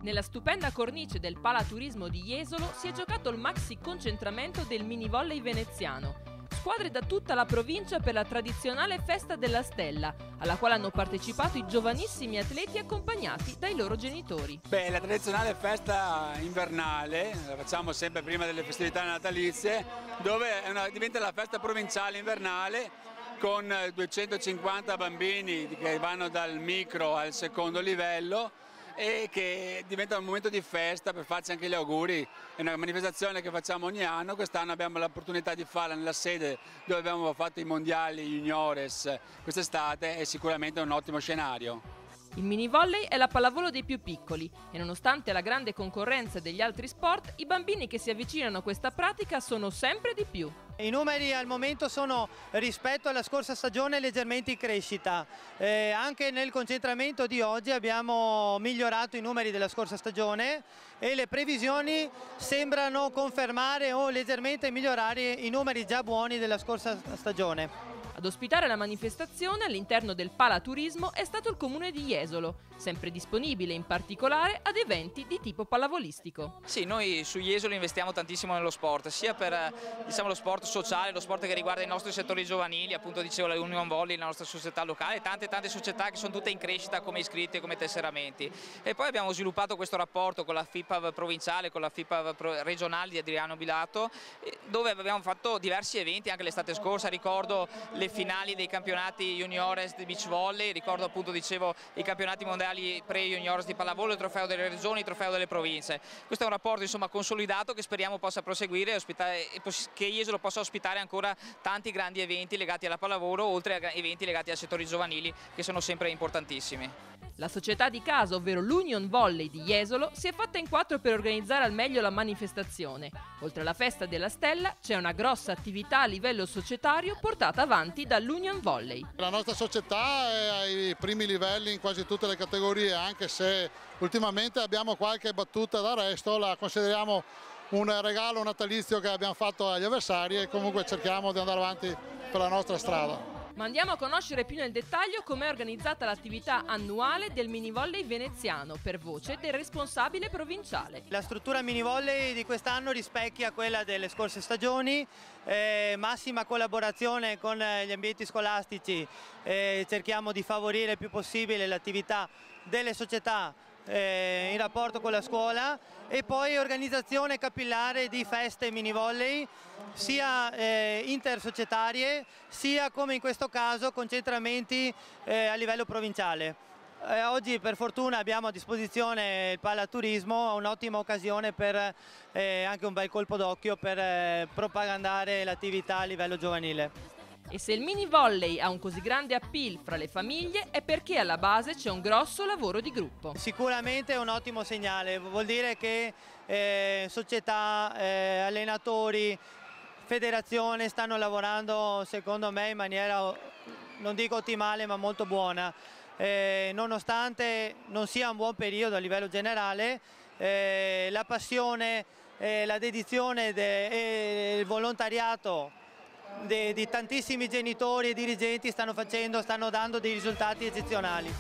Nella stupenda cornice del Palaturismo di Jesolo si è giocato il maxi concentramento del mini volley veneziano. Squadre da tutta la provincia per la tradizionale festa della stella, alla quale hanno partecipato i giovanissimi atleti accompagnati dai loro genitori. La tradizionale festa invernale la facciamo sempre prima delle festività natalizie, dove diventa la festa provinciale invernale con 250 bambini che vanno dal micro al secondo livello e che diventa un momento di festa per farci anche gli auguri. È una manifestazione che facciamo ogni anno, quest'anno abbiamo l'opportunità di farla nella sede dove abbiamo fatto i mondiali juniores quest'estate, è sicuramente un ottimo scenario. Il mini volley è la pallavolo dei più piccoli e nonostante la grande concorrenza degli altri sport, i bambini che si avvicinano a questa pratica sono sempre di più. I numeri al momento sono, rispetto alla scorsa stagione, leggermente in crescita. Anche nel concentramento di oggi abbiamo migliorato i numeri della scorsa stagione e le previsioni sembrano confermare o leggermente migliorare i numeri già buoni della scorsa stagione. Ad ospitare la manifestazione all'interno del Palaturismo è stato il comune di Jesolo, sempre disponibile in particolare ad eventi di tipo pallavolistico. Sì, noi su Jesolo investiamo tantissimo nello sport, sia per lo sport sociale, lo sport che riguarda i nostri settori giovanili, appunto dicevo la Union Volley, la nostra società locale, tante società che sono tutte in crescita come iscritti e come tesseramenti. E poi abbiamo sviluppato questo rapporto con la FIPAV provinciale, con la FIPAV regionale di Adriano Bilato, dove abbiamo fatto diversi eventi anche l'estate scorsa. Ricordo le finali dei campionati juniores di beach volley, ricordo appunto dicevo i campionati mondiali pre-juniores di pallavolo, il trofeo delle regioni, il trofeo delle province. Questo è un rapporto insomma consolidato che speriamo possa proseguire e che Jesolo possa ospitare ancora tanti grandi eventi legati alla pallavolo, oltre a eventi legati ai settori giovanili che sono sempre importantissimi. La società di casa, ovvero l'Union Volley di Jesolo, si è fatta in quattro per organizzare al meglio la manifestazione. Oltre alla festa della stella, c'è una grossa attività a livello societario portata avanti dall'Union Volley. La nostra società è ai primi livelli in quasi tutte le categorie, anche se ultimamente abbiamo qualche battuta d'arresto, la consideriamo un regalo natalizio che abbiamo fatto agli avversari e comunque cerchiamo di andare avanti per la nostra strada. Ma andiamo a conoscere più nel dettaglio com'è organizzata l'attività annuale del mini volley veneziano, per voce del responsabile provinciale. La struttura mini volley di quest'anno rispecchia quella delle scorse stagioni, massima collaborazione con gli ambienti scolastici, cerchiamo di favorire il più possibile l'attività delle società in rapporto con la scuola e poi organizzazione capillare di feste mini volley sia intersocietarie sia, come in questo caso, concentramenti a livello provinciale. Oggi per fortuna abbiamo a disposizione il Palaturismo, un'ottima occasione per anche un bel colpo d'occhio per propagandare l'attività a livello giovanile. E se il mini volley ha un così grande appeal fra le famiglie è perché alla base c'è un grosso lavoro di gruppo. Sicuramente è un ottimo segnale, vuol dire che società, allenatori, federazione stanno lavorando secondo me in maniera, non dico ottimale, ma molto buona. Nonostante non sia un buon periodo a livello generale, la passione, la dedizione e il volontariato di tantissimi genitori e dirigenti stanno dando dei risultati eccezionali.